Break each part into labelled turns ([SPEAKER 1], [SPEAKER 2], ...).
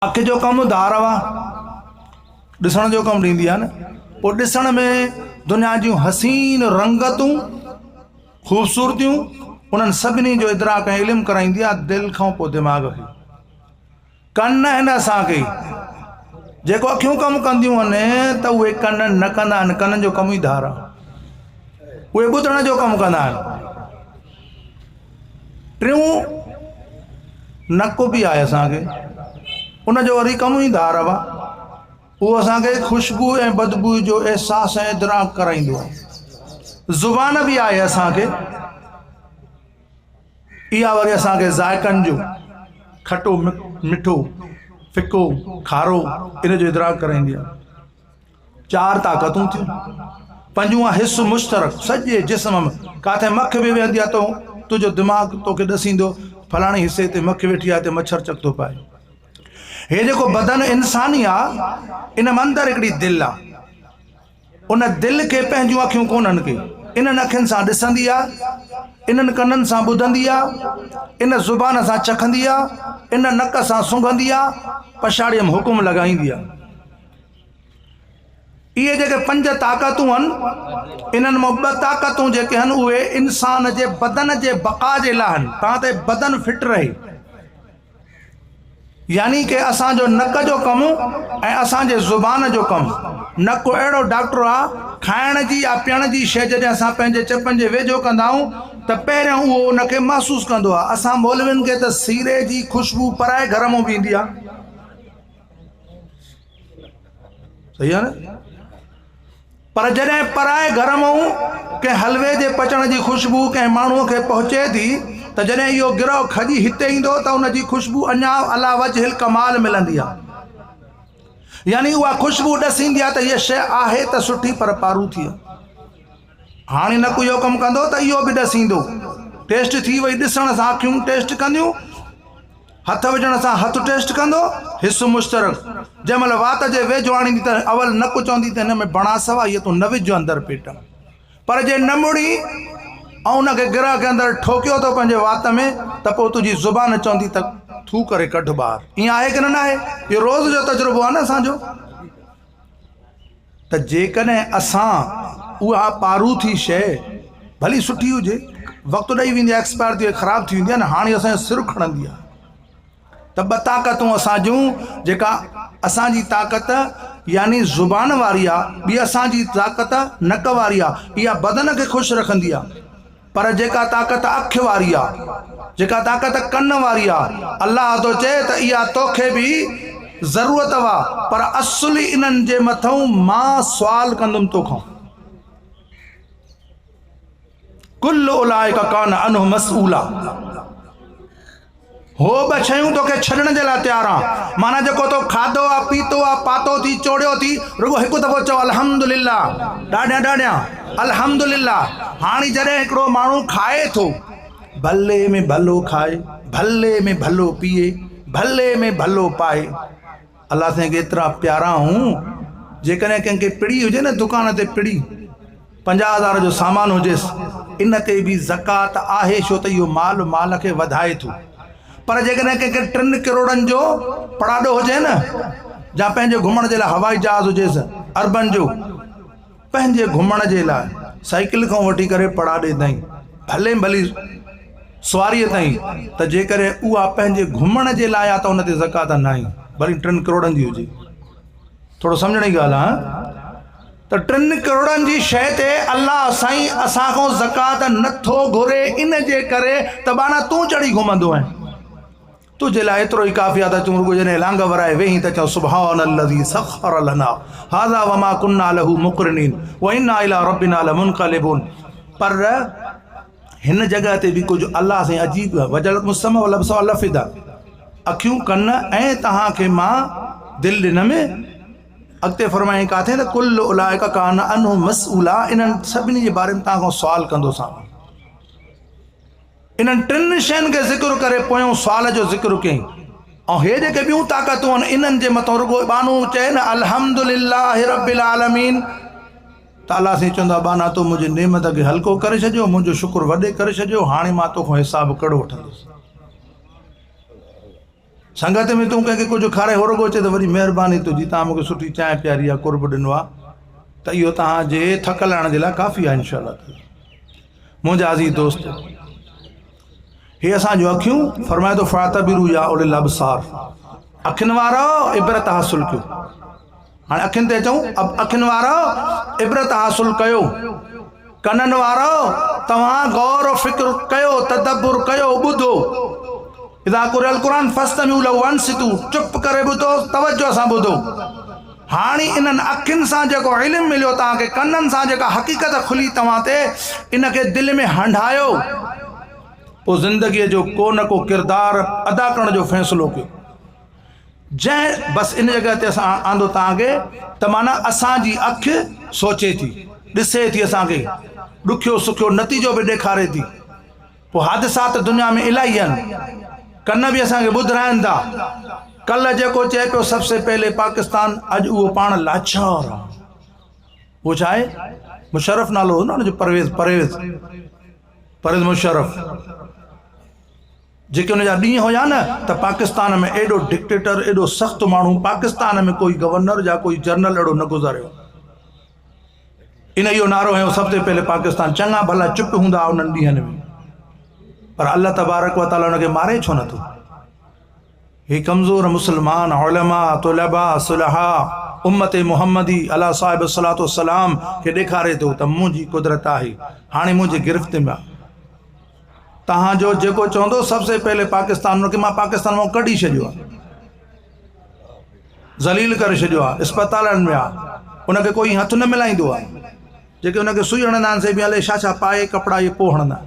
[SPEAKER 1] अख जो कम धारवा ॾिसण जो कम ॾींदी आहे न। पोइ ॾिसण में दुनिया जूं हसीन रंगतूं ख़ूबसूरतियूं उन्हनि सभिनी जो इदराक ऐं इल्मु कराईंदी आहे दिलि खां पोइ दिमाग़ खे। कन आहिनि असांखे जेको अखियूं कमु कंदियूं आहिनि त उहे कन न कंदा आहिनि, कननि जो कमु ई धार आहे। उहे ॿुधण जो कमु कंदा आहिनि। टियों नक बि आहे असांखे, उनजो वरी कमु ई धार आहे। उहो असांखे ख़ुशबू ऐं बदबू जो अहसासु ऐं इदराक कराईंदो आहे। ज़ुबान बि आहे असांखे, इहा वरी असांखे ज़ाइक़नि जो खटो मिठो फिको खारो इन जो इदराक कराईंदी आहे। चार ताक़तूं थियूं। पंजवां हिस्सो मुश्तरक सॼे जिस्म में किथे मख बि वेहंदी आहे त तुंहिंजो दिमाग़ तोखे ॾसींदो फलाणे हिसे ते मख वेठी आहे ते मच्छर चक थो पाए। हे जेको बदन इंसानी आहे इन में अंदरि हिकिड़ी दिलि आहे। उन दिलि खे पंहिंजूं अखियूं कोन्हनि के इन्हनि अखियुनि सां ॾिसंदी आहे, इन्हनि कननि सां ॿुधंदी आहे, इन ज़ुबान सां चखंदी आहे, इन नक सां सूंघंदी आहे, पछाड़ीअ में हुकुम लॻाईंदी आहे। इहे जेके पंज ताक़तूं आहिनि इन्हनि में ॿ ताक़तूं जेके आहिनि उहे इंसान जे बदन जे बक़ा जे लाइ आहिनि, तां ते बदन फिट रहे। यानी कि असांजो नक जो कमु ऐं असांजे ज़ुबान जो कमु। नक अहिड़ो डॉक्टर आहे, खाइण जी या पीअण जी शइ जॾहिं असां पंहिंजे चपनि जे वेझो कंदा आहियूं त पहिरियों उहो उनखे महसूसु कंदो आहे। असां मौलवियुनि खे त सीरे जी ख़ुशबू पराए घर मां बि ईंदी आहे, सही आहे न। पर जॾहिं पराए घर मां कंहिं हलवे जे पचण जी ख़ुशबू कंहिं माण्हूअ खे पहुचे थी त जॾहिं इहो गिरह खजी हिते ईंदो त उनजी ख़ुशबू अञा अला वजहिल कमाल मिलंदी आहे। यानी उहा ख़ुशबू ॾसींदी आहे त इहा शइ आहे त सुठी पर पारूथी आहे। हाणे न को इहो कमु कंदो त इहो बि ॾसींदो। टेस्ट थी वई, ॾिसण सां अखियूं टेस्ट कंदियूं, हथ विझण सां हथु टेस्ट कंदो। हिस्सो मुश्तरक जंहिं महिल वात जे वेझो आणींदी त अवल नक चवंदी त हिन में बणास आहे, इहो तूं न विझो अंदरि पेट में। पर जे न मुड़ी ऐं उनखे गिरह खे अंदरि ठोकियो थो पंहिंजे वात में त पोइ तुंहिंजी ज़ुबान चवंदी त थू करे कढ ॿाहिरि। ईअं आहे की न आहे? इहो रोज़ जो तजुर्बो आहे न असांजो। त जेकॾहिं असां उहा पारूथी शइ भली सुठी हुजे, वक़्तु ॾेई वेंदी आहे, एक्सपायर थी ख़राबु थी वेंदी आहे न, हाणे असांजो सिर खणंदी आहे। त ॿ ताक़तूं असांजूं, जेका असांजी ताक़त यानी ज़ुबान वारी आहे, ॿी असांजी ताक़त नक वारी आहे, इहा बदन खे ख़ुशि रखंदी आहे। पर जेका ताक़त अख वारी आहे, जेका ताक़त कन वारी आहे, अल्लाह थो चए त इहा तोखे बि ज़रूरत आहे। पर असुली इन्हनि जे मथां मां सुवाल कंदुमि तोखां। कुल उलाइका कान अनहु मसऊला। हो ॿ शयूं तोखे छॾण जे लाइ तयारु आहे। माना जेको तो खाधो आहे, पीतो आहे, पातो थी, चोड़ियो थी, रुगो हिकु दफ़ो चओ अल्हम्दुलिल्लाह, ॾाढियां ॾाढियां अल्हम्दुलिल्लाह। हाणे जॾहिं हिकिड़ो माण्हू खाए थो, भले में भलो खाए, भले में भलो पीए, भले में भलो पाए। अल्लाह साईं एतिरा प्यारा हूं, जेकॾहिं कंहिंखे पिड़ी हुजे न दुकान ते पिड़ी 50,000 जो सामान हुजेसि, इन ते बि ज़कात आहे, छो त इहो माल खे वधाए थो। पर जेकॾहिं कंहिंखे 3 करोड़नि जो पड़ाॾो हुजे न, या पंहिंजे घुमण जे लाइ हवाई जहाज़ हुजेसि अरबन जो, पंहिंजे घुमण जे लाइ साइकिल खां वठी करे पड़ाॾे ताईं, भले भली सवारीअ ताईं, त जेकॾहिं उहा पंहिंजे घुमण जे लाइ आहे त उन ते ज़कात न आहे, भली 3 करोड़नि जी हुजे। थोरो सम्झण जी ॻाल्हि आहे त 3 करोड़नि जी शइ ते अल्लाह साईं असांखां ज़कात नथो घुरे, इन जे करे त बाना तूं चढ़ी घुमंदो आहे। तुझे लाइ एतिरो ई काफ़ी आहे त तूं रुगो जॾहिं लांग वराए वेही त चओ सुब्हानल्लज़ी सख़र लना हाज़ा वमा कुन्ना लहू मुक़रिनीन व इन्ना इला रब्बिना लमुनक़लिबून। पर हिन जॻह ते बि कुझु अल्लाह साईं अजीब वजल मुसम व लब्सा लफ़िदा, अखियूं कन ऐं तव्हांखे मां दिलि ॾिन में। अॻिते फरमाईं किथे त कुल उलाइका कान अनहु मसऊला, इन्हनि सभिनी जे बारे में तव्हां खां सुवाल कंदोसां। इन्हनि 3 शयुनि खे ज़िक्र करे पोयों सुवाल जो ज़िक्र कयईं। ऐं हे जेके ॿियूं ताक़तूं आहिनि इन्हनि जे मथां रुगो बानू चए न अल्हम्दुलिल्लाह रब्बिल आलमीन, त अल्लाह साईं चवंदा बाना तो मुंहिंजी नेमत खे हल्को करे छॾियो, मुंहिंजो शुक्र वॾे करे छॾियो, हाणे मां तोखां हिसाब कहिड़ो वठंदुसि। संगत में तूं कंहिंखे कुझु खाराए होरगो अचे त वरी महिरबानी तुंहिंजी, तव्हां मूंखे सुठी चांहि पीआरी आहे, कुर्ब ॾिनो आहे, त इहो तव्हांजे थक लाहिण जे लाइ काफ़ी आहे इंशाअल्लाह। मुंहिंजा अज़ीज़ दोस्त, हे असां जो अखियूं फरमाए थो फातबिरू या उलिल अबसार, अखियुनि वारो इबरत हासिल कयो। हाणे अखियुनि ते अचूं, अखियुनि वारो इबरत हासिल कयो, कननि वारो तव्हां गौर फिक्र कयो, तदब्बुर कयो, ॿुधो। इज़ा क़ुरिअल क़ुरान फस्तमिऊ लहू वअनसितू, चुप करे ॿुधो, तवज्जो सां ॿुधो। हाणे इन्हनि अखियुनि सां जेको इल्मु मिलियो तव्हांखे, कननि सां जेका हक़ीक़त खुली तव्हां ते, इनखे दिलि में हंढायो, पोइ ज़िंदगीअ जो को न को किरदार अदा करण जो फ़ैसिलो कयो। जंहिं बसि इन जॻह ते असां आंदो तव्हांखे त माना असांजी अखि सोचे थी, ॾिसे थी, असांखे ॾुखियो सुखियो नतीजो बि ॾेखारे थी। पोइ हादिसात दुनिया में इलाही आहिनि, कन बि असांखे ॿुधाइनि था। कल्ह जेको चए पियो सबसे पहले पाकिस्तान, अॼु उहो पाण लाचार आहे। उहो छा आहे? मुशर्रफ नालो हो न हुनजो, परवेज़ मुशर्रफ, जेके हुनजा ॾींहं हुया न त पाकिस्तान में एॾो डिक्टेटर, एॾो सख़्तु माण्हू, पाकिस्तान में कोई गवर्नर या कोई जनरल अहिड़ो न गुज़ारियो। इन इहो नारो हयो सबसे पहले पाकिस्तान। चङा भला चुप हूंदा उन्हनि ॾींहंनि में, पर अल्लाह तबारक व तआला हुनखे मारे छो नथो? हे कमज़ोर मुसलमान उलमा, तुलबा, सुलहा, उम्मत मुहम्मदी अला साहिब सलातो सलाम खे ॾेखारे थो त मुंहिंजी कुदरत आहे, हाणे मुंहिंजी गिरफ़्त में आहे। तव्हांजो जेको चवंदो सबसे पहले पाकिस्तान, हुनखे मां पाकिस्तान मां कढी छॾियो आहे, ज़लील करे छॾियो आहे, अस्पतालनि में आहे, उनखे कोई हथ न मिलाईंदो आहे। जेके उनखे सुई हणंदा आहिनि से बि हले छा छा पाए कपिड़ा इहे पोइ हणंदा।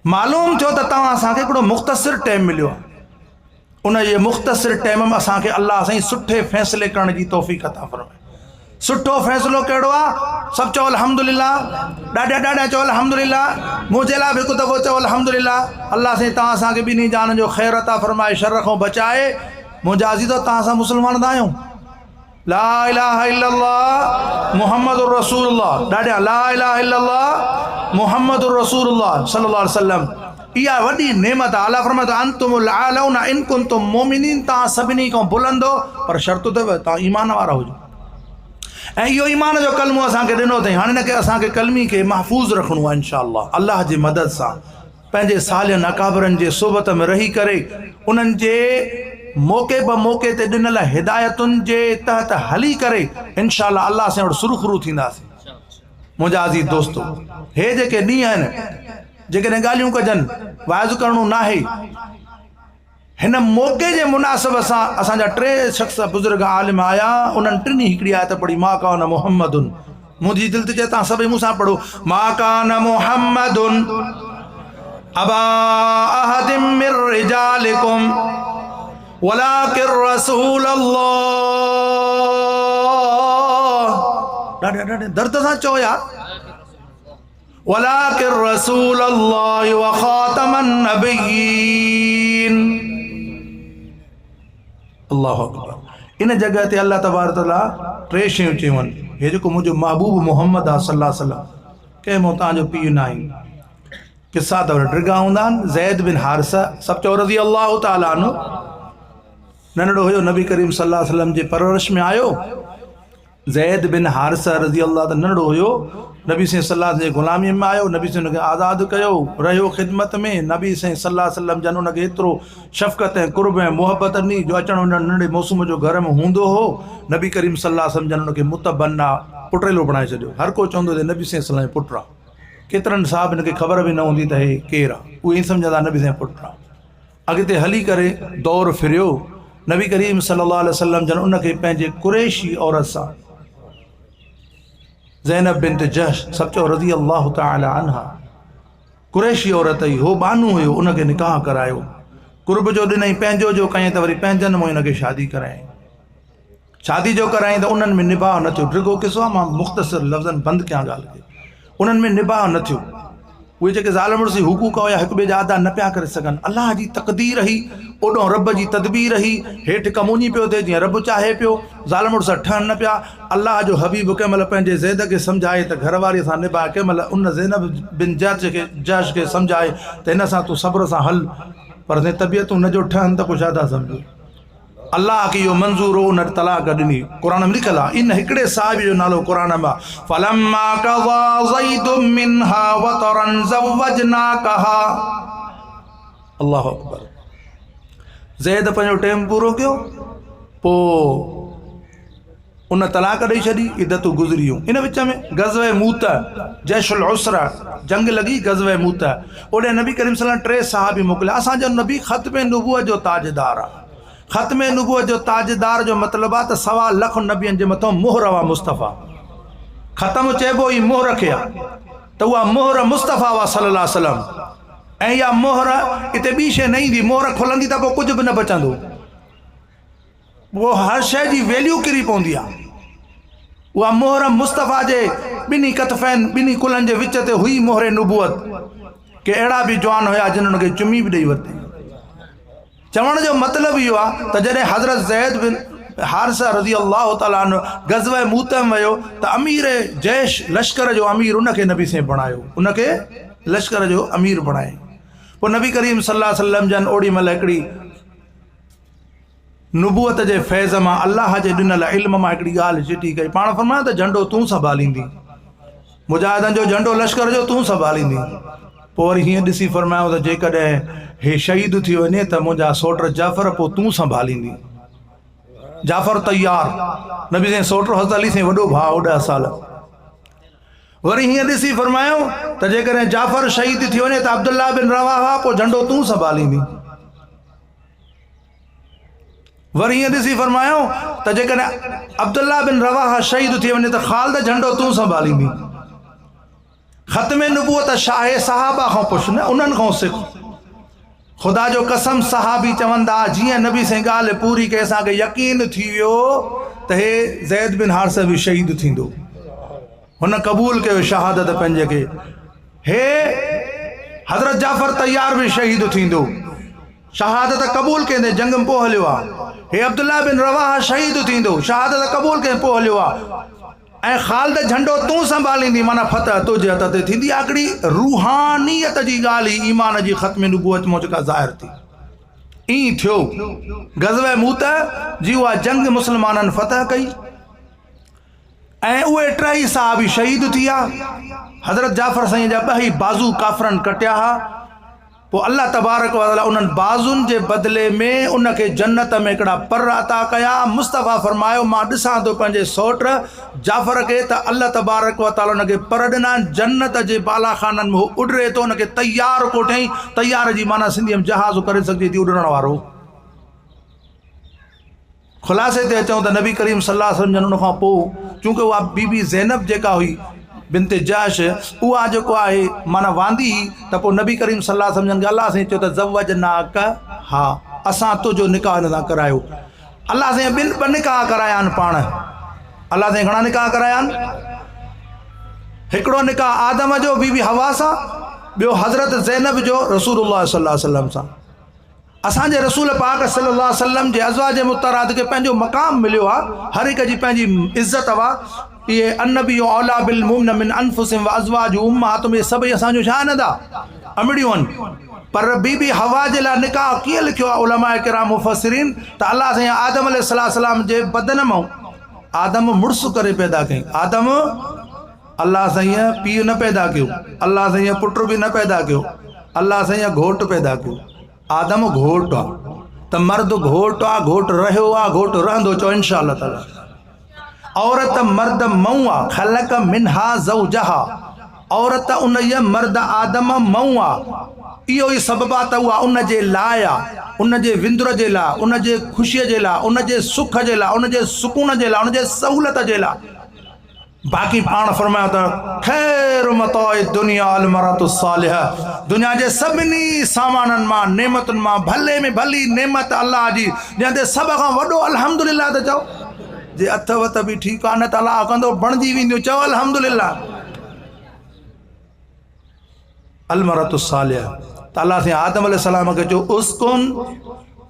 [SPEAKER 1] मालूम थियो त तव्हां असांखे हिकिड़ो मुख़्तसिर टाइम मिलियो आहे, उन जे मुख़्तसिर टाइम में असांखे अल्लाह साईं सुठे फ़ैसिले करण जी तौफ़ीक़ अता फ़रमाए। सुठो फ़ैसिलो कहिड़ो आहे? सभु चओ अल्हम्दुलिल्लाह, ॾाढा ॾाढा चओ अल्हम्दुलिल्लाह, मुंहिंजे लाइ बि हिकु दफ़ो चओ अल्हम्दुलिल्लाह। अल्लाह साईं तव्हां असांखे ॿिन्ही जान जो ख़ैर अता फ़रमाए, शर खां बचाए। मुंहिंजा अज़ीज़ो, तव्हां असां मुस्लमान न आहियूं। ला इलाहा इल्लल्लाह मुहम्मदुर रसूलुल्लाह, ॾाढा ला इलाहा इल्लल्लाह मुहम्मदुर रसूलुल्लाह सल्लल्लाहु अलैहि वसल्लम, इहा वॾी नेमत आहे। अल्लाह फरमाए थो अंतुमुल आलौना इन कुंतुम मोमिनीन, तव्हां सभिनी खां बुलंदो, पर शर्त अथव तव्हां ईमान वारा हुजो। ऐं इहो ईमान जो कलमो असांखे ॾिनो अथई। हाणे हिनखे असांखे कलमी खे महफ़ूज़ रखणो आहे इंशाअल्लाह, अल्लाह जी मदद सां, पंहिंजे सालियनि अकाबरनि जे सोबत में रही करे, उन्हनि जे मौक़े ब मौक़े ते ॾिनल हिदायतुनि जे तहत हली करे इंशाअल्लाह अल्लाह सां सुरुखरू थींदासीं। मुंहिंजा अज़ीज़ दोस्तो, हे जेके ॾींहं आहिनि, जेकॾहिं ॻाल्हियूं कजनि, वाइज़ करणो न आहे, हिन मौक़े जे मुनासिब सां असांजा टे शख़्स बुज़ुर्ग आलिम आया, उन्हनि टिनी हिकिड़ी आयत पढ़ी, मा कान मुहम्मदुन। मुंहिंजी दिलि ते चए तव्हां सभई मूंसां पढ़ो, मा कान मुहम्मदुन अबा अहदिम मिर रिजालिकुम वलाकिन रसूलल्लाह। ॾाढे दर्द सां चओ यार, वलाकिन रसूलल्लाह व खातमन नबिय्यीन। अल्लाहु अकबर। इन जगह ते अल्लाह तबारक तआला टे शयूं चयूं आहिनि। हे जेको मुंहिंजो महबूब मोहम्मद आहे सल्लल्लाहु अलैहि वसल्लम, कंहिं मूं तव्हांजो पीउ न आहे। किसा अथव, ड्रिगा हूंदा आहिनि। ज़ैद बिन हारिसा, सभु चओ रज़ी अल्लाहु तआला अन्हु, नंढड़ो हुयो, नबी करीम सल्लल्लाहु अलैहि वसल्लम जे परवरिश में आयो। ज़ैद बिन हारिसा रज़ी अल्लाह त नंढड़ो हुयो, नबी साईं सल्लल्लाहु अलैहि वसल्लम जे ग़ुलामी में आयो, नबी साईं हुनखे आज़ादु कयो, रहियो ख़िदमत में। नबी साईं सल्लल्लाहु अलैहि वसल्लम जन हुनखे एतिरो शफ़क़त ऐं कुर्ब ऐं मुहबत ॾिनी जो अचणु वञणु नंढे मौसम जो घर में हूंदो हो। नबी करीम सल्लल्लाहु अलैहि वसल्लम जन हुनखे मुतबन्ना, पुटेलो बणाए छॾियो। हर को चवंदो त नबी साईं सल्लल्लाहु अलैहि वसल्लम पुटु आहे। केतिरनि साहिब हिनखे ख़बर बि न हूंदी त हे केरु आहे, उहे ई सम्झंदा नबी साईं पुटु आहे। अॻिते हली करे दौरु फिरियो, नबी करीम सल्लल्लाहु अलैहि वसल्लम जन उनखे पंहिंजे कुरैशी औरत सां, ज़ैनब बिन्त जहश, सभु चओ रज़ी अल्लाह तआला अन्हा, कुरैशी औरत हुई, हो बानू हुयो, उनखे निकाह करायो, कुर्ब जो ॾिनई, पंहिंजो जो कयईं त वरी पंहिंजनि मां हिनखे शादी करायईं। शादी जो करायईं त उन्हनि में निभाउ न थियो। ड्रिगो किसो आहे, मां मुख़्तसिर लफ़्ज़नि बंदि कयां ॻाल्हि खे। उन्हनि में निभाउ न थियो। उहे जेके ज़ाल मुड़ुस हुकूक हुया, हिक ॿिए जा अदा न पिया करे सघनि। अलाह जी तक़दीर हुई, ओॾो रब जी तदबीर हुई, हेठि कमूनी पियो थिए जीअं रब चाहे पियो, ज़ाल मुड़ुस ठहनि न पिया। अल्लाह जो हबीब कंहिं महिल पंहिंजे ज़ैद खे सम्झाए त घरवारीअ सां निभाए, कंहिं महिल उन ज़ैनब बिन जहश खे सम्झाए त हिन सां तूं सब्र सां हल, पर असां तबियतूं न जो ठहनि त पोइ छा था सम्झो। अल्लाह खे इहो मंज़ूर हो, उन तलाक ॾिनी। क़ुरान में लिखियलु आहे, इन हिकिड़े साहिब जो नालो क़ुरान में फलम्मा क़ज़ा ज़ैदुम मिन्हा वतरन ज़व्वजनाकहा। अल्लाहु अकबर। ज़ैद पंहिंजो टाइम पूरो कयो, पोइ उन तलाक ॾेई छॾी, इद्दतूं गुज़री वियूं। इन विच में ग़ज़वे मूत, जैशुल उसरा, जंग लॻी ग़ज़वे मूत, ओॾे नबी करीम सल्लल्लाहु अलैहि वसल्लम 3 सहाबी मोकिलिया। असांजो नबी ख़त्मे नबूवत जो ताजदार आहे। ख़त्मे नबूवत जो ताजदार जो मतिलबु आहे त 1.25 लख नबियनि जे मथां मोहर आहे मुस्तफ़ा। ख़तमु चइबो ई मोहर खे आहे, त उहा मोहर मुस्तफ़ा हुआ सल्लल्लाहु अलैहि वसल्लम। ऐं इहा मोहर हिते ॿी शइ न ईंदी, मोहर खुलंदी त पोइ कुझु बि न बचंदो। उहो हर शइ जी वैल्यू किरी पवंदी आहे। उहा मोहर मुस्तफ़ा जे ॿिन्ही कतफ़ैन, ॿिन्ही कुलनि जे विच ते हुई मोहर नबूवत। के अहिड़ा बि जवान हुया जिन्हनि खे चुमी बि ॾेई वरिती। चवण जो मतिलबु इहो आहे त जॾहिं हज़रत ज़ैद बिन हारिसा रज़ी अल्लाह ताला अन्हु ग़ज़वे मूत में वियो त अमीर जैश, लश्कर जो अमीर, उनखे नबी से बणायो, उनखे लश्कर जो अमीर बणाए। पोइ नबी करीम सल्लल्लाहु अलैहि वसल्लम जन ओॾी महिल हिकिड़ी नबूअत जे फैज़ मां, अल्लाह जे ॾिनल इल्म मां हिकिड़ी ॻाल्हि चिटी कई। पाण फरमायो त झंडो तूं संभालींदी, मुजाहिदनि जो झंडो लश्कर जो तूं संभालींदी। पोइ वरी हीअं ॾिसी फरमायो त जेकॾहिं हे शहीद थी वञे त मुंहिंजा सोट जाफ़र पोइ तूं संभालींदी। जाफ़र तैयार, नबी साईं सोट हज़रत अली साईं वॾो भाउ 10 साल। वरी हीअं ॾिसी फरमायो त जेकॾहिं जाफ़र शहीद थी वञे त अब्दुल्ला बिन रवाहा पोइ झंडो तूं संभालींदी। वरी हीअं ॾिसी फरमायो त जेकॾहिं अब्दुल्ला बिन रवाहा शहीद थी वञे त ख़ालिद झंडो तूं संभालींदी। ख़त्मे नबूवत शाहे सहाबा खां पुछ न, उन्हनि खां सिख। ख़ुदा जो कसम सहाबी चवंदा जीअं नबी से ॻाल्हि पूरी कई, असांखे यकीन थी वियो त हे ज़ैद बिन हारिसा बि शहीद थींदो। हुन क़बूल कयो शहादत पंहिंजे खे। हे हज़रत जाफ़र तैयार बि शहीद थींदो, शहादत क़बूल कंदे, जंग में पोइ हलियो आहे। हे अब्दुल्ला बिन रवाहा शहीद थींदो, शहादत क़बूल कंदे पोइ हलियो आहे। ऐं ख़ालिद झंडो तूं संभालींदी, माना फतह तुंहिंजे हथ ते थींदी। हिकिड़ी रूहानियत जी ॻाल्हि ई ईमान जी ख़त्म नबूवत में जेका ज़ाहिर थी। ईअं थियो ग़ज़वे मूत जी, उहा जंग मुस्लमाननि फतह कई ऐं उहे 3 सहाबी शहीद थी विया। हज़रत जाफ़र साईं जा 2 बाज़ू काफ़रनि कटिया हा। पोइ अल्लाह तबारक व तआला उन्हनि बाज़ुनि जे बदिले में उनखे जन्नत में हिकिड़ा पर अता कया। मुस्तफ़ा फरमायो मां ॾिसां थो पंहिंजे सौट जाफ़र खे त अल्लाह तबारक व तआला उनखे पर ॾिना, जन्नत जे बाला खाननि में उॾरे थो, उनखे तैयार कोठई। तैयार जी माना सिंधीअ में जहाज़ करे सघिजे थी, उॾण वारो। ख़ुलासे ते अचूं त नबी करीम सल्लल्लाहु अलैहि वसल्लम उन खां पोइ, चूंकि उहा बीबी ज़ैनब जेका हुई बिनते जाश, उहा जेको आहे माना वांदी, त पोइ नबी करीम सल्लल्लाहु अलैहि वसल्लम अल्लाह साईं चयो त ज़व्वजनाक, हा असां तुंहिंजो निकाह हिन सां करायो। अल्लाह साईं 2 निकाह कराया आहिनि पाण। अल्लाह साईं घणा निकाह कराया आहिनि? हिकिड़ो निकाह आदम जो बीबी हवा सां, ॿियो हज़रत ज़ैनब जो रसूलुल्लाह सल्लल्लाहु अलैहि वसल्लम सां। असांजे रसूल पाक सल्लल्लाहु अलैहि वसल्लम जे अज़वाज मुतहरात खे पंहिंजो मक़ाम मिलियो आहे, हर हिक जी पंहिंजी इज़त आहे। ये अन्नबी औला बिल मुमिन मिन अनफुसिहिम व अज़वाजु उम्महातुहुम, ये सभई असांजो छा आहिनि दा अमड़ियूं आहिनि। पर बीबी हवा जे लाइ निकाह कीअं लिखियो आहे उलमा किराम मुफ़स्सिरीन, त अल्लाह साईं आदम अलैहिस्सलाम जे बदन मां आदम मुड़ुस करे पैदा कई। आदम अल्लाह साईं पीउ न पैदा कयो, अल्लाह साईं पुट बि न पैदा कयो, अल्लाह साईं घोट पैदा कयो। आदम घोट आहे, त मर्द घोट आहे, घोट रहियो आहे, घोट रहंदो, चओ इंशा अल्लाह ताला। औरत मर्द मऊ आहे, ख़लक़ मिनहा ज़ौजहा, औरत उन ये मर्द आदम मऊ आहे। इहो ई सबबु आहे त उहा उन जे लाइ आहे, उन जे विंदुर जे लाइ, उन जे ख़ुशीअ जे लाइ, उन जे सुख जे लाइ, उन जे सुकून जे लाइ, उन जे सहूलियत जे लाइ। बाक़ी पाण फरमायो त ख़ैर मताए दुनिया अल मरअतु सालिहा, दुनिया जे सभिनी सामाननि मां, नेमतुनि मां भले में भली नेमत अल्लाह जी, जंहिं ते सभ खां वॾो अल्हम्दुलिल्लाह त चओ। जे अथव त बि ठीकु आहे, न त अल्लाह कंदो बणिजी वेंदियूं, चओ अल्हम्दुलिल्लाह। अल मरअतु सालिहा, त अल्लाह से आदम अलैहिस्सलाम खे चयो उस्कुन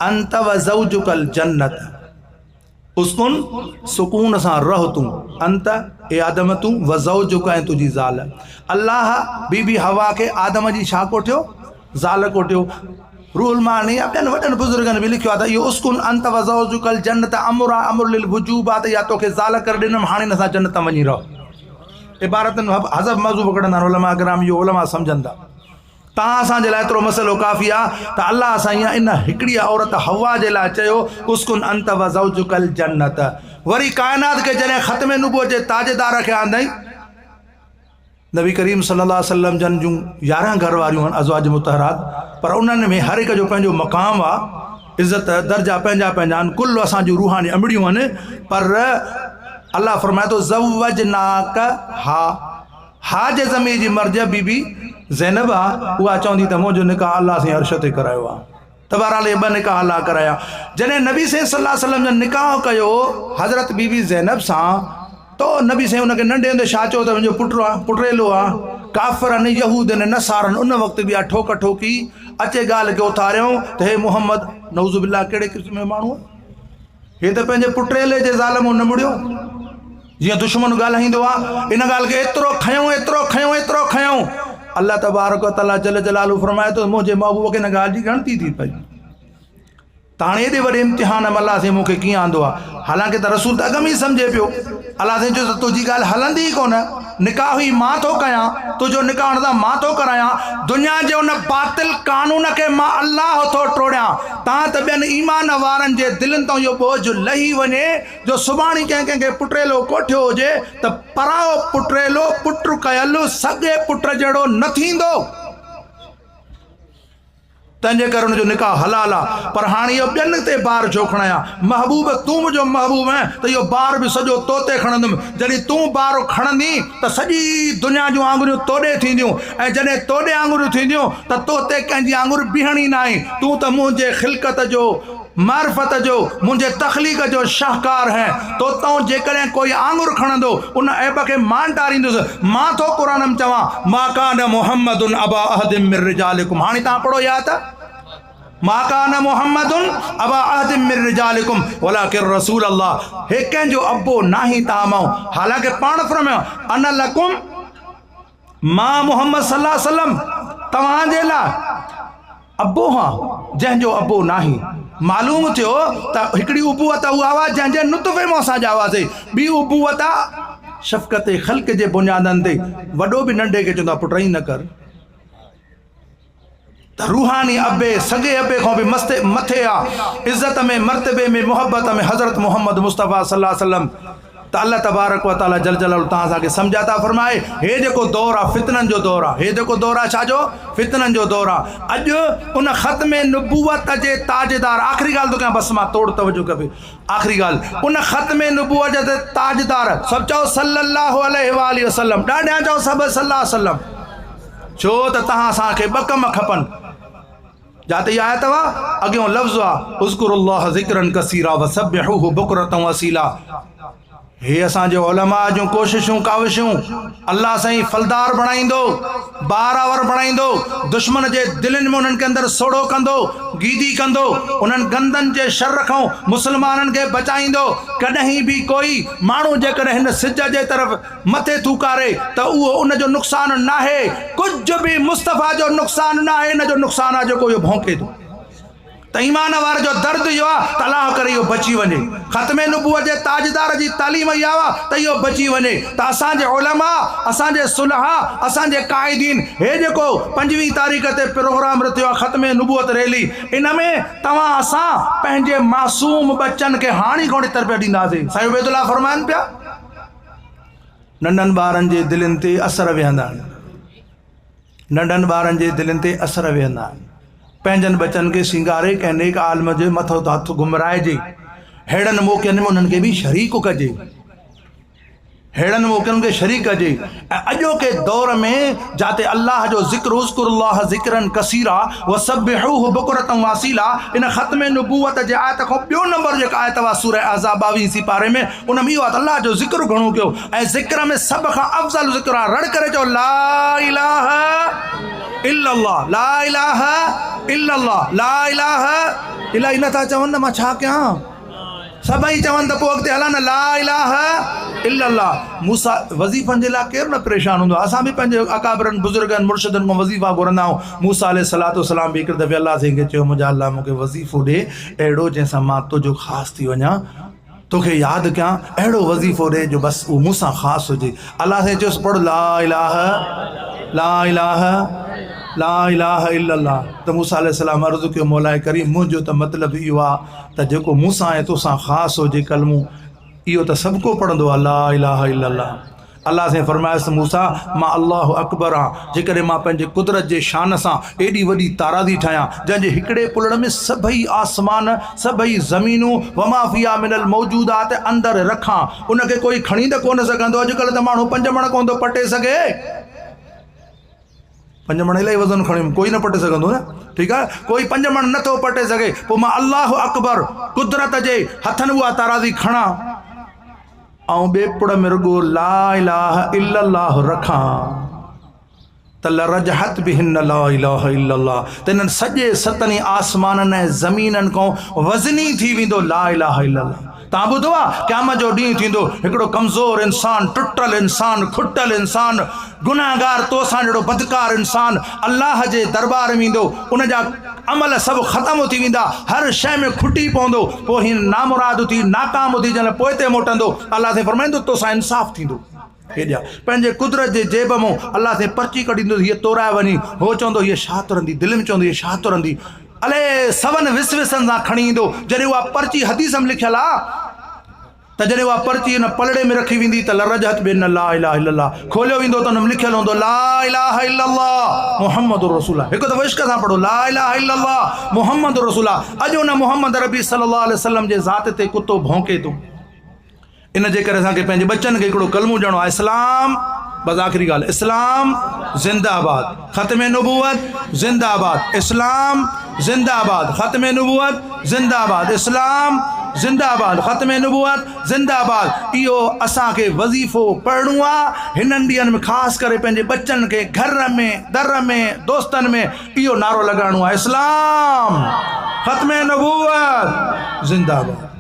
[SPEAKER 1] अंत व ज़ौजुकल जन्नत, उस्कुन सुकून सां रह तूं, अंत ए आदम तूं, व ज़ौजुक ऐं तुंहिंजी ज़ाल। अल्लाह बीबी हवा खे आदम जी छा कोठियो? ज़ाल कोठियो। रूल मानी ॿियनि वॾनि बुज़ुर्गनि बि लिखियो आहे त इहो उस्कुन अंत वज़ौजुकल जन्नत अमुरा अमुर लिल वुजूबात या तोखे ज़ाल करे ॾिनमि हाणे नसां जन्नत वञी रहो। इबारतनि हज़ब मज़हब पकड़ंदा आहिनि उलमा किराम, इहो उलमा सम्झनि था। तव्हां असांजे लाइ एतिरो मसइलो काफ़ी आहे त अलाह साईं इन हिकिड़ी औरत हवा जे लाइ चयो उस्कुन अंत वज़ौजुकल जन्नत। वरी काइनात खे जॾहिं ख़त्म नबूवत जे ताजदार खे आंदई, नबी करीम सल्लल्लाहु अलैहि वसल्लम जन जूं 11 घर वारियूं आहिनि अज़वाज मुतहरात, पर उन्हनि में हर हिक जो पंहिंजो मक़ाम आहे, इज़त दर्जा पंहिंजा पंहिंजा आहिनि। कुल असां जूं रूहानी अमड़ियूं आहिनि, पर अल्लाह फरमाए थो ज़वजनाक हा जे ज़मीन जी मर्ज बीबी ज़ैनब आहे, उहा चवंदी त मुंहिंजो निकाह अल्लाह से अर्श ते करायो आहे। त बहरहाल इहे 2 निकाह अल्लाह कराया। जॾहिं नबी सल्लल्लाहु अलैहि वसल्लम जन निकाह कयो हज़रत बीबी ज़ैनब सां, तो नबी साईं हुनखे नंढे हूंदे छा चयो त मुंहिंजो पुटु आहे, पुटरेलो आहे। काफ़िरनि यहूदनि नसारनि उन वक़्तु बि ठोक ठोकी अचे ॻाल्हि खे उथारियऊं त हे मोहम्मद नऊज़ु बिल्लाह कहिड़े क़िस्म जो माण्हू आहे, हे त पंहिंजे पुटरेले जे ज़ालम न मुड़ियो, जीअं दुश्मन ॻाल्हाईंदो आहे। इन ॻाल्हि खे एतिरो खयूं एतिरो खयूं एतिरो खयूं, अल्लाह तबारक व तआला जल जलालहू फरमाए थो मुंहिंजे महबूब खे हिन ॻाल्हि जी ॻणती थी पई। त हाणे एॾे वॾे इम्तिहान में अल्लाह साईं मूंखे कीअं आंदो आहे। हालांकि त रसूल त अॻ में ई सम्झे पियो। अल्लाह साईं चयो त तुंहिंजी ॻाल्हि हलंदी ई कोन, निकाह हुई मां थो कयां, तुंहिंजो निकाह हणंदा मां थो करायां। दुनिया जे उन बातिल कानून खे मां अल्लाह थो टोड़ियां। तव्हां त ॿियनि ईमान वारनि जे दिलनि तां इहो बोझ लही वञे, जो सुभाणे कंहिंखे पुटरेलो कोठियो हुजे त पराओ पुटरेलो पुट कयल सॻे पुट जहिड़ो न थींदो। तंहिंजे करे हुनजो निकाह हलाल आहे। पर हाणे इहो ॿियनि ते बार छो खणायां? महबूब तूं मुंहिंजो महबूब आहे त इहो बार बि सॼो तो ते खणंदुमि। जॾहिं तूं बार खणंदी त सॼी दुनिया जूं आङुरियूं तोॾे थींदियूं, ऐं जॾहिं तोॾे आङुरियूं थींदियूं त तो ते कंहिंजी आङुर बीहणी न आहे। तूं त मुंहिंजे ख़िलक़त जो, मार्फत जो, मुंहिंजे तख़लीक़ जो शाहकार है। तो तूं जेकॾहिं कोई आङुर खणंदो उन ऐब खे मां टारींदुसि। मां थो क़ुरान में चवां मा कान मुहम्मदुन अबा अहदिम मिन रिजालिकुम। हाणे तव्हां पढ़ो या त मा कान मुहम्मदुन अबा अहदिम मिन रिजालिकुम वलाकिन रसूल अल्लाह। हे कंहिंजो अबो नाही तव्हां मां, हालांकि पाण फरमायो अन लकुम मां मुहम्मद सल्लल्लाहु अलैहि वसल्लम तव्हांजे लाइ अबो हा जंहिंजो अबो नाही। मालूम थियो त हिकिड़ी उबूअत उहा हुआ जंहिंजे नुतफ़े में असां ॼावासीं। ॿी उबूअत आहे शफ़क़त ख़ल्क़ जे बुनियादनि ते। वॾो बि नंढे खे चवंदो पुट ई न कर। त रूहानी अबे सॻे अबे खां बि मथे आहे, इज़त में मर्तबे में मुहबत में हज़रत मोहम्मद मुस्तफ़ा सल्लल्लाहु अलैहि वसल्लम। त अल्लाह तबारक व तआला जल जलालहू तव्हां असांखे सम्झाता फरमाए हे जेको दौर आहे फितननि जो दौर आहे। हे जेको दौर आहे छाजो? फितननि जो दौर आहे। अॼु उन ख़त्म नबूवत जे ताजदार, आख़िरी ॻाल्हि थो कयां, बसि मां तोड़ तवजो कबे। आख़िरी ॻाल्हि, उन ख़त्म नबूवत जे ताजदार सभु चओ सल्लल्लाहु अलैहि वसल्लम, ॾाढा चओ सभु सल्लल्लाहु अलैहि वसल्लम। छो त तव्हां असांखे ॿ कम खपनि। जाते इहा आयत आहे, अॻियों लफ़्ज़ आहे उज़्कुरुल्लाह ज़िक्रन कसीरा वसब्बिहूहु बुकरतन वसीला। हे असांजे उलमा जूं कोशिशूं काविशूं अल्लाह साईं फलदार बणाईंदो, बारावर बणाईंदो, दुश्मन जे दिलनि में उन्हनि खे अंदरि सोड़ो कंदो, गीदी कंदो, उन्हनि गंदनि जे शर खां मुस्लमाननि खे बचाईंदो। कॾहिं बि कोई माण्हू जेकॾहिं हिन सिज जे तरफ़ मथे थूकारे त उहो उनजो नुक़सानु न आहे। कुझु बि मुस्तफ़ा जो नुक़सानु न आहे, हिन जो नुक़सानु आहे जेको इहो भौंके थो। त ईमान वारे जो दर्द इहो आहे त अलाह करे इहो बची वञे। ख़त्म नबूवत जे ताजदार जी तालीम इहा आहे त इहो बची वञे। त असांजे उलमा, असांजे सुलहा, असांजे क़ाइदीन, हे जेको 25 तारीख़ ते प्रोग्राम रखियो आहे ख़त्म नबूवत रैली, इन में तव्हां असां पंहिंजे मासूम बच्चनि खे हाणे खां तरबियत ॾींदासीं। साईं उबैदुल्लाह फरमाइनि पिया नंढनि ॿारनि जे दिलनि ते असर वेहंदा आहिनि, नंढनि ॿारनि जे दिलनि ते असर वेहंदा आहिनि। पंहिंजनि बचनि खे सिंगारे कंहिं नेक आलम जे मथो त हथु घुमराइजे। अहिड़नि मौक़नि में उन्हनि खे बि शरीक कजे, अहिड़नि मौक़नि खे शरीक कजे। ऐं अॼोके दौर में जाते अल्लाह जो ज़िक्र उज़्कुरुल्लाह ज़िक्रन कसीरा वसब्बिहूहु बुकरतन वसीला, इन ख़त्म नबूवत जे आयत खां ॿियो नंबर जेका आयत आहे सूरह अहज़ाब 22 पारे में, उन में इहो आहे त अल्लाह जो ज़िक्र घणो कयो। ऐं ज़िक्र में सभ खां अफ़ज़ल ज़िक्र आहे, रड़ करे चओ ला इलाहा इल्लल्लाह, ला इलाहा इल्लल्लाह, ला इलाहा इल्ला। इन था चवनि न मां छा कयां? सभई चवनि त पोइ अॻिते हलनि ला इलाहा इल्लल्लाह। मूसा वज़ीफ़नि जे लाइ केरु न परेशान हूंदो आहे। असां बि पंहिंजे अकाबरनि बुज़ुर्गनि मुर्शिदनि खां वज़ीफ़ा घुरंदा आहियूं। मूसा अलैहिस्सलातु वस्सलाम बि हिकु दफ़े अल्लाह साईं खे चयो मुंहिंजा अल्लाह मूंखे वज़ीफ़ो ॾे अहिड़ो जंहिंसां मां तुंहिंजो ख़ासि थी वञा, तोखे यादि कयां, अहिड़ो वज़ीफ़ो ॾे जो बसि उहो मूंसां ख़ासि हुजे। अल्लाह साईं चयोसि पढ़ ला इलाहा ला इलाहा इल्लल्लाह। त मूसा अलैहिस्सलाम अर्ज़ु कयो मौलाए करीम मुंहिंजो त मतिलबु इहो आहे त जेको मूंसां ऐं तोसां ख़ासि हुजे कलमो, इहो त सभु को पढ़ंदो आहे ला इलाहा इल्लल्लाह। अल्लाह साईं फरमायसि मूसा मां अल्लाहु अकबर आहियां जेकॾहिं मां पंहिंजे कुदरत जे शान सां एॾी वॾी तारादी ठाहियां जंहिंजे हिकिड़े पुलड़ में सभई आसमान सभई ज़मीनूं वमा फिया मिनल मौजूदात अंदरि रखां, उनखे कोई खणी त कोन सघंदो। अॼुकल्ह त माण्हू 5 मण कोन थो पटे सघे, 5 मण इलाही वज़न खणी कोई न पटे सघंदो न, ठीकु आहे, कोई 5 मण नथो पटे सघे। पोइ मां अल्लाहु अकबर कुदरत जे हथनि उहा तारादी खणा ऐं ॿिए पुड़ में रुगो ला इलाहा इल्लल्लाह रखां त लरजहत बिहिन ला इलाहा इल्लल्लाह, त इन्हनि सॼे 7 आसमाननि ऐं ज़मीननि खां वज़नी थी वेंदो ला इलाहा इल्लल्लाह। तव्हां ॿुधो आहे क़यामत जो ॾींहुं थींदो, हिकिड़ो कमज़ोर इंसान, टुटल इंसान, खुटल इंसान, गुनाहगार तोसां जहिड़ो बदकार इंसान अल्लाह जे दरबार में ईंदो, उन जा अमल सभु ख़तमु थी वेंदा, हर शइ में खुटी पवंदो, पोइ हिन नामुराद थी नाकाम थी जॾहिं पोइ ते मोटंदो, अल्लाह से फरमाईंदो तोसां इंसाफ़ थींदो। हेॾा पंहिंजे कुदरत जे जेब मां अल्लाह से पर्ची कढींदो, हीअ तोराए वञी, हो चवंदो हीअ छा तुरंदी, दिलि में चवंदो हीअ छा तुरंदी, अले सवन विसनि सां खणी ईंदो। जॾहिं उहा पर्ची हदीस में लिखियलु आहे त जॾहिं उहा पर्ची हिन पलड़े में रखी वेंदी त लरजहत बिन ला इलाहा इल्लल्लाह, खोलियो वेंदो त हुन में लिखियलु हूंदो ला इलाहा इल्लल्लाह मुहम्मदुर रसूलुल्लाह। हिकु दफ़ो इश्क सां पढ़ो ला इलाहा इल्लल्लाह मुहम्मदुर रसूलुल्लाह। अॼु हुन मोहम्मद रबी सल्लल्लाहु अलैहि वसल्लम जे ज़ात ते कुतो भौंके थो, इन जे करे असांखे पंहिंजे बच्चनि खे हिकिड़ो कलमो ॾियणो आहे, इस्लाम, बस आख़िरी ॻाल्हि, इस्लाम ज़िंदाबाद, ख़त्म नबूवत ज़िंदाबाद, इस्लाम ज़िंदाबाद, ख़त्म नबूवत ज़िंदाबाद, इस्लाम ज़िंदाबाद, ख़त्म नबूवत ज़िंदाबाद। इहो असांखे वज़ीफ़ो पढ़णो आहे हिननि ॾींहंनि में, ख़ासि करे पंहिंजे बच्चनि खे घर में दर में दोस्तनि में इहो नारो लॻाइणो आहे, इस्लाम ख़त्म नबूवत ज़िंदाबाद।